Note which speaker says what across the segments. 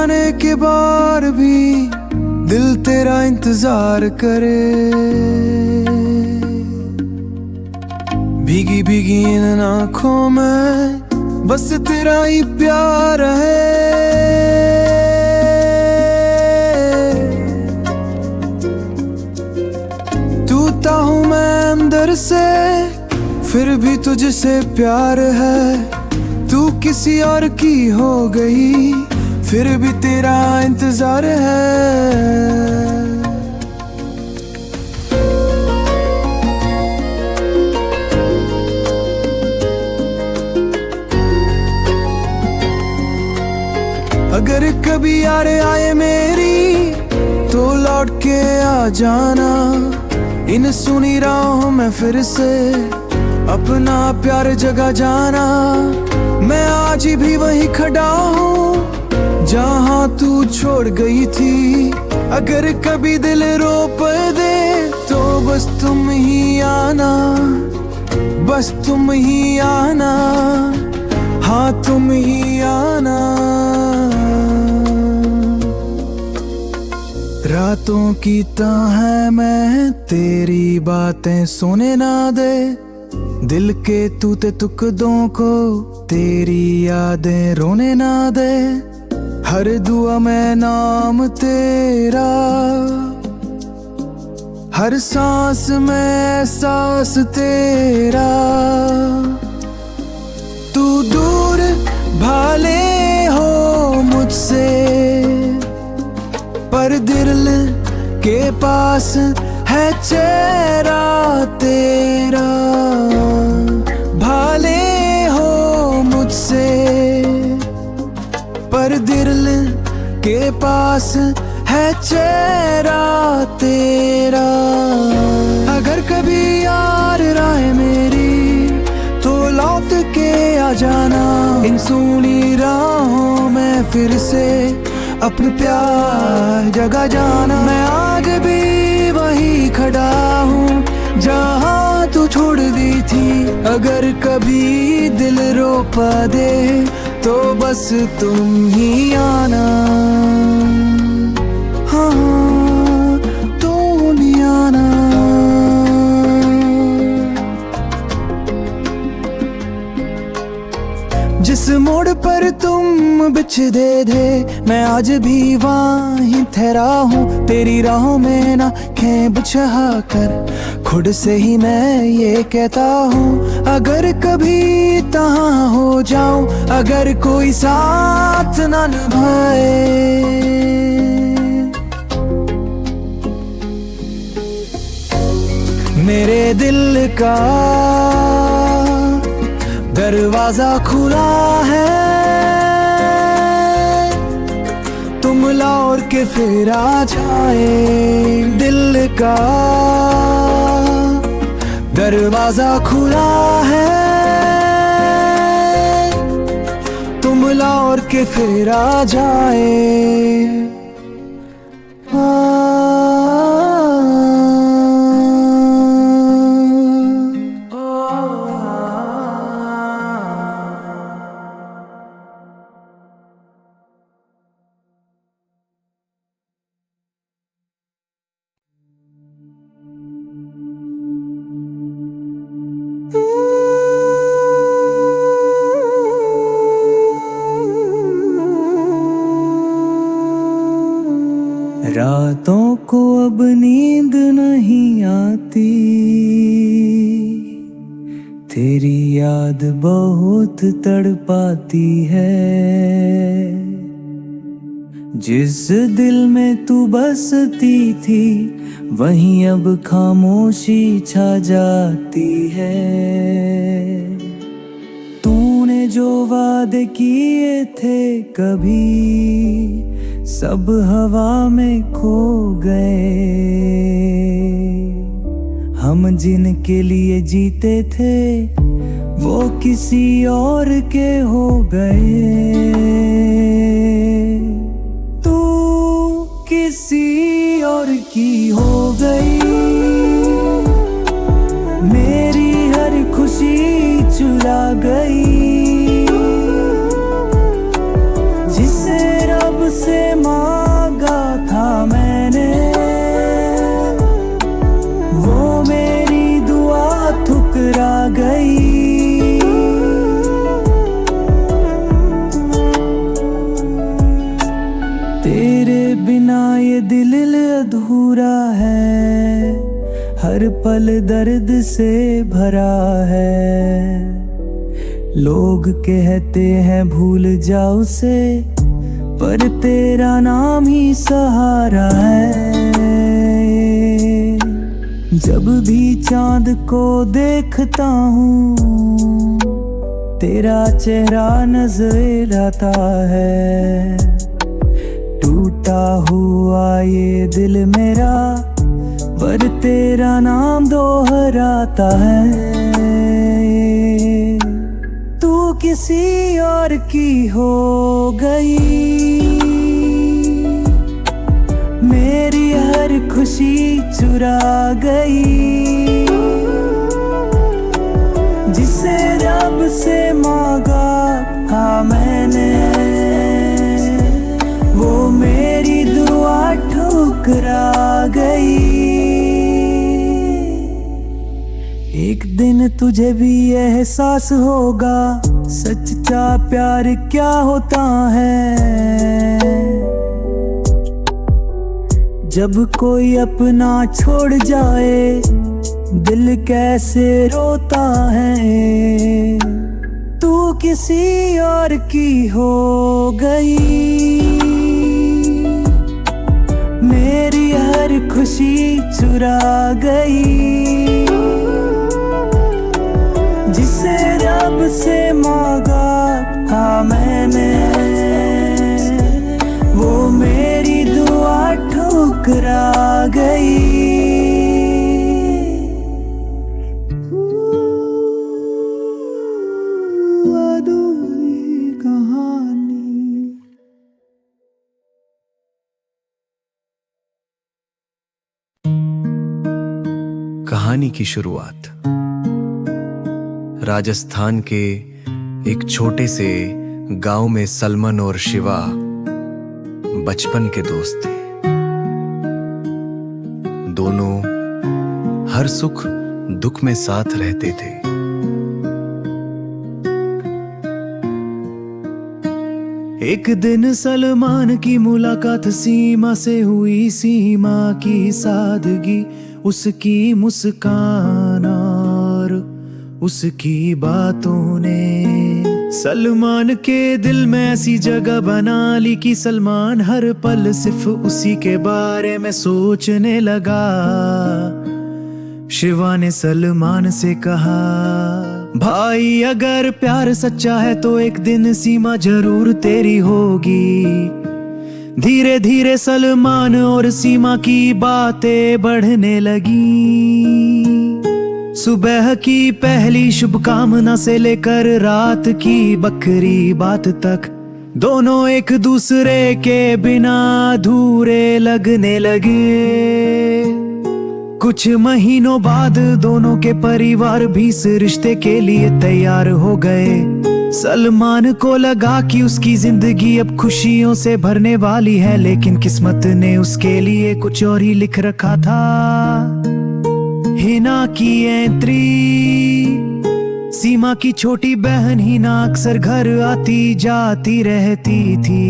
Speaker 1: जाने के बाद भी दिल तेरा इंतजार करे। भीगी भीगी इन आँखों में बस तेरा ही प्यार है। टूटा हूँ मैं अंदर से, फिर भी तुझसे प्यार है। तू किसी और की हो गई, फिर भी तेरा इंतजार है। अगर कभी यार आए मेरी तो लौट के आ जाना। इन सुनी राहों में फिर से अपना प्यार जगा जाना। मैं आज भी वहीं खड़ा हूँ जहाँ तू छोड़ गई थी। अगर कभी दिल रो दे तो बस तुम ही आना, बस तुम ही आना, हाँ तुम ही आना। रातों की है मैं तेरी बातें सोने ना दे। दिल के टूटे टुकड़ों को तेरी यादें रोने ना दे। हर दुआ में नाम तेरा, हर सांस में एहसास तेरा। तू दूर भाले हो मुझसे, पर दिल के पास है चेहरा तेरा। भाले हो मुझसे, पर दिल के पास है चेहरा तेरा। अगर कभी यार राह मेरी तो लौट के आ जाना। इन सुनी राहों में फिर से अपने प्यार जगा जाना। मैं आज भी वही खड़ा हूँ जहाँ तू छोड़ दी थी। अगर कभी दिल रो दे तो बस तुम ही आना, हाँ तुम ही आना। जिस मोड़ पर तुम बिछड़े थे मैं आज भी वहीं ठहरा हूँ। तेरी राहों में ना खें बिछा कर खुद से ही मैं ये कहता हूँ। अगर कभी तहाँ हो जाऊं, अगर कोई साथ ना निभाए, मेरे दिल का दरवाजा खुला है। तुम लौट के फिर आ जाए। दिल का दरवाजा खुला है। तुम लौट के फिर आ जाए। रातों को अब नींद नहीं आती, तेरी याद बहुत तड़पाती है। जिस दिल में तू बसती थी वहीं अब खामोशी छा जाती है। तूने जो वादे किए थे कभी सब हवा में खो गए। हम जिनके लिए जीते थे वो किसी और के हो गए। तू किसी और की हो गई, मेरी हर खुशी चुरा गई। जिसे रब से हर पल दर्द से भरा है। लोग कहते हैं भूल जाओ उसे, पर तेरा नाम ही सहारा है। जब भी चांद को देखता हूँ, तेरा चेहरा नजर आता है। टूटा हुआ ये दिल मेरा, पर तेरा नाम दोहराता है। तू किसी और की हो गई, मेरी हर खुशी चुरा गई। जिसे रब से मांगा हाँ मैंने, वो मेरी दुआ ठुकरा गई। एक दिन तुझे भी एहसास होगा, सच्चा प्यार क्या होता है। जब कोई अपना छोड़ जाए, दिल कैसे रोता है। तू किसी और की हो गई, मेरी हर खुशी चुरा गई। जिसे रब से मांगा हाँ मैंने, वो मेरी दुआ ठुकरा गई। अधूरी कहानी।
Speaker 2: कहानी की शुरुआत राजस्थान के एक छोटे से गांव में सलमान और शिवा बचपन के दोस्त थे। दोनों हर सुख दुख में साथ रहते थे।
Speaker 1: एक दिन सलमान की मुलाकात सीमा से हुई। सीमा की सादगी, उसकी मुस्कान और उसकी बातों ने सलमान के दिल में ऐसी जगह बना ली कि सलमान हर पल सिर्फ उसी के बारे में सोचने लगा। शिवा ने सलमान से कहा, भाई अगर प्यार सच्चा है तो एक दिन सीमा जरूर तेरी होगी। धीरे धीरे सलमान और सीमा की बातें बढ़ने लगी। सुबह की पहली शुभकामना से लेकर रात की बकरी बात तक, दोनों एक दूसरे के बिना अधूरे लगने लगे। कुछ महीनों बाद दोनों के परिवार भी इस रिश्ते के लिए तैयार हो गए। सलमान को लगा कि उसकी जिंदगी अब खुशियों से भरने वाली है, लेकिन किस्मत ने उसके लिए कुछ और ही लिख रखा था। हिना की एंट्री, सीमा की छोटी बहन हिना अक्सर घर आती जाती रहती थी।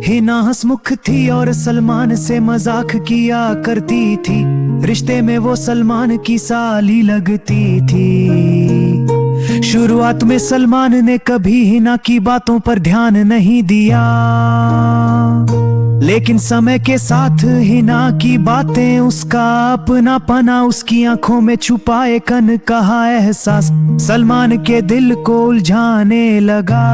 Speaker 1: हिना हंसमुख थी और सलमान से मजाक किया करती थी। रिश्ते में वो सलमान की साली लगती थी। शुरुआत में सलमान ने कभी हिना की बातों पर ध्यान नहीं दिया, लेकिन समय के साथ हिना की बातें, उसका अपनापना, उसकी आंखों में छुपाए कन कहा एहसास सलमान के दिल को उलझाने लगा।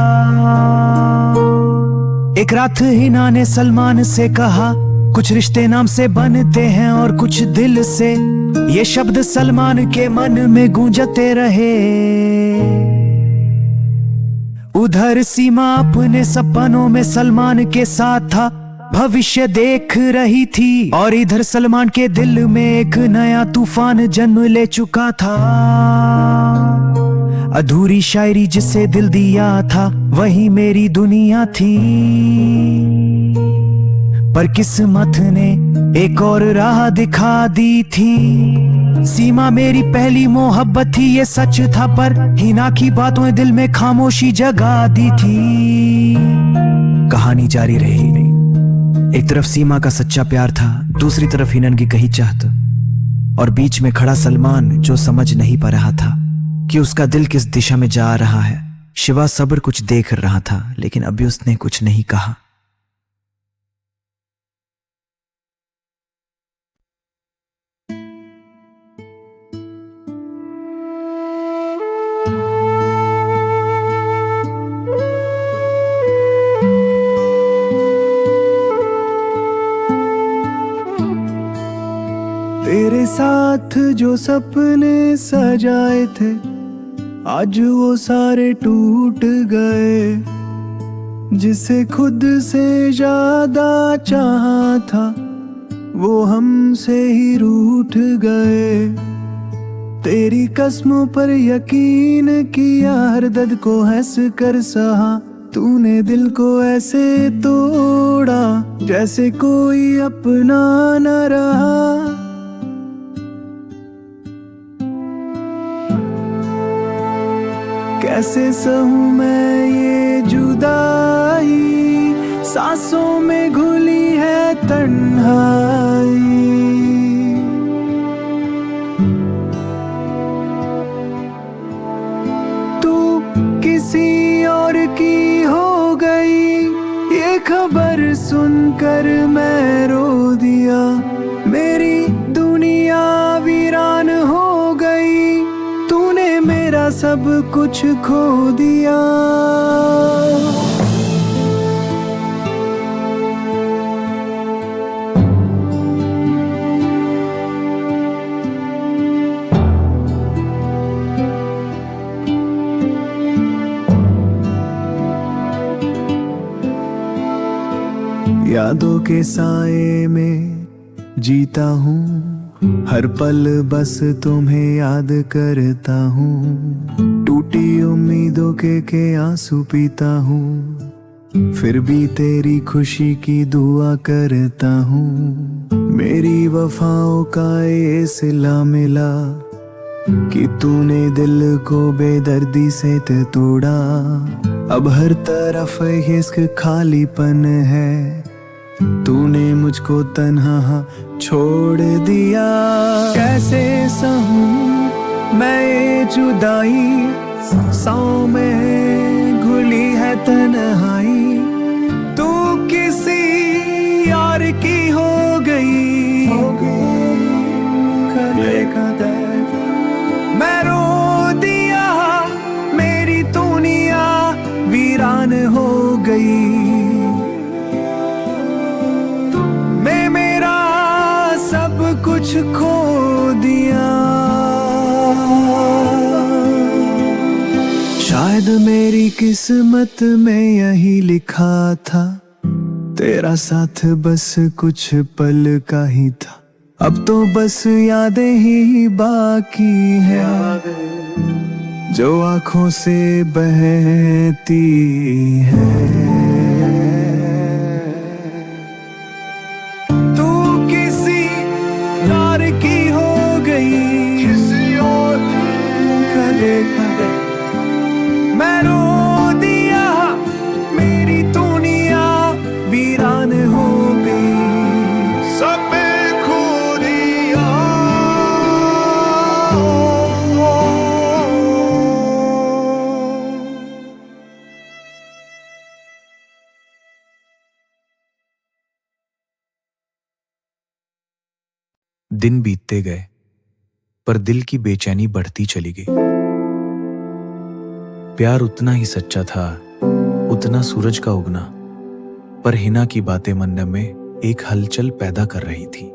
Speaker 1: एक रात हिना ने सलमान से कहा, कुछ रिश्ते नाम से बनते हैं और कुछ दिल से। ये शब्द सलमान के मन में गूंजते रहे। उधर सीमा अपने सपनों में सलमान के साथ था, भविष्य देख रही थी। और इधर सलमान के दिल में एक नया तूफान जन्म ले चुका था। अधूरी शायरी जिसे दिल दिया था, वही मेरी दुनिया थी। पर किस्मत ने एक और राह दिखा दी थी। सीमा मेरी पहली मोहब्बत थी, ये सच था, पर हिना की बातों दिल में खामोशी जगा दी थी। कहानी जारी रही। एक तरफ सीमा का सच्चा प्यार था, दूसरी तरफ हिनन की कही चाहत। और बीच में खड़ा सलमान जो समझ नहीं पा रहा था कि उसका दिल किस दिशा में जा रहा है। शिवा सब्र कुछ देख रहा था, लेकिन अभी उसने कुछ नहीं कहा। तेरे साथ जो सपने सजाए थे, आज वो सारे टूट गए। जिसे खुद से ज्यादा चाहा था, वो हमसे ही रूठ गए। तेरी कस्मों पर यकीन किया, हर दर्द को हंस कर सहा। तूने दिल को ऐसे तोड़ा जैसे कोई अपना न रहा। कैसे सहूं मैं ये जुदाई, सांसों में घुली है तन्हाई। तू किसी और की हो गई, ये खबर सुनकर मैं रो दिया। मेरी दुनिया वीरान हो गई, तूने मेरा सब कुछ खो दिया। यादों के साए में जीता हूँ, हर पल बस तुम्हें याद करता हूँ। टूटी उम्मीदों के आंसू पीता हूँ, फिर भी तेरी खुशी की दुआ करता हूँ। मेरी वफाओं का ये सिला मिला कि तूने दिल को बेदर्दी से तोड़ा। अब हर तरफ इश्क खालीपन है, तूने मुझको तन्हा छोड़ दिया। कैसे सहूं मैं ये जुदाई, सांसों में घुली है तन्हाई। तू किसी यार की हो गई, करेगा दर्द मैं रो दिया। मेरी दुनिया वीरान हो गई, सब कुछ खो दिया। शायद मेरी किस्मत में यही लिखा था, तेरा साथ बस कुछ पल का ही था। अब तो बस यादें ही बाकी हैं जो आंखों से बहती है। की हो गई किसी और का देखा, मैं रो दिया। मेरी दुनिया वीरान हो गई, सब खो दिया।
Speaker 2: दिन बीतते गए, पर दिल की बेचैनी बढ़ती चली गई। प्यार उतना ही सच्चा था, उतना सूरज का उगना, पर हिना की बातें मन में एक हलचल पैदा कर रही थी।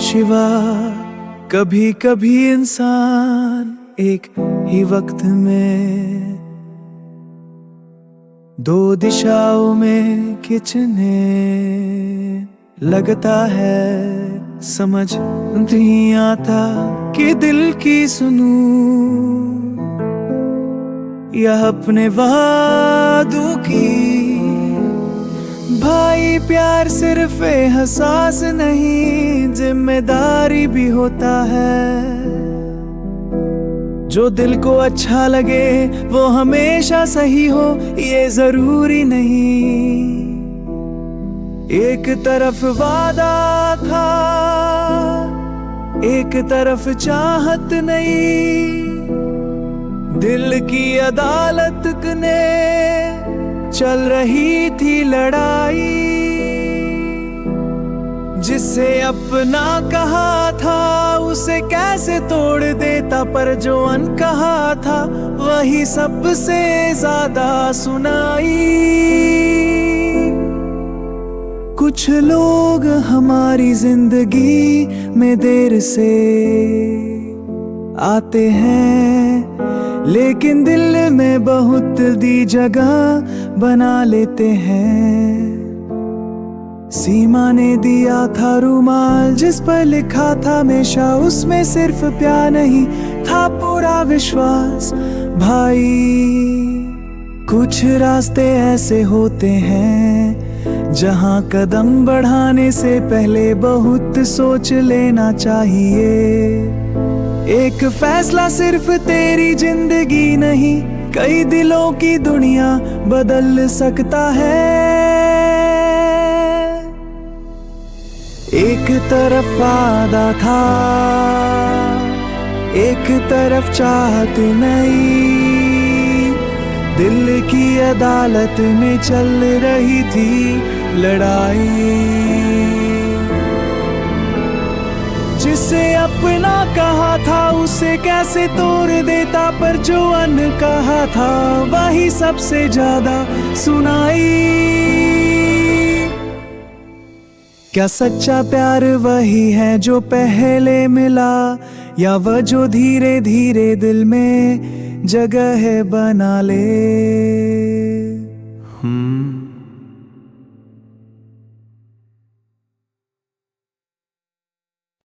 Speaker 1: शिवा, कभी कभी इंसान एक ही वक्त में दो दिशाओं में खिंचने लगता है। समझ नहीं आता कि दिल की सुनूं या अपने वादों की। भाई प्यार सिर्फ एहसास नहीं, जिम्मेदारी भी होता है। जो दिल को अच्छा लगे वो हमेशा सही हो, ये जरूरी नहीं। एक तरफ वादा था एक तरफ चाहत नहीं, दिल की अदालत ने चल रही थी लड़ाई। जिसे अपना कहा था उसे कैसे तोड़ देता, पर जो अनकहा था वही सबसे ज्यादा सुनाई। कुछ लोग हमारी जिंदगी में देर से आते हैं, लेकिन दिल में बहुत जल्दी जगह बना लेते हैं। सीमा ने दिया था रुमाल जिस पर लिखा था हमेशा, उसमें सिर्फ प्यार नहीं था पूरा विश्वास। भाई कुछ रास्ते ऐसे होते हैं जहां कदम बढ़ाने से पहले बहुत सोच लेना चाहिए। एक फैसला सिर्फ तेरी जिंदगी नहीं, कई दिलों की दुनिया बदल सकता है। एक तरफ वादा था, एक तरफ चाहत नहीं, दिल की अदालत में चल रही थी लड़ाई। जिसे अपना कहा था उसे कैसे तोड़ देता, पर जो अनकहा था वही सबसे ज्यादा सुनाई। क्या सच्चा प्यार वही है जो पहले मिला, या वह जो धीरे धीरे दिल में जगह बना ले?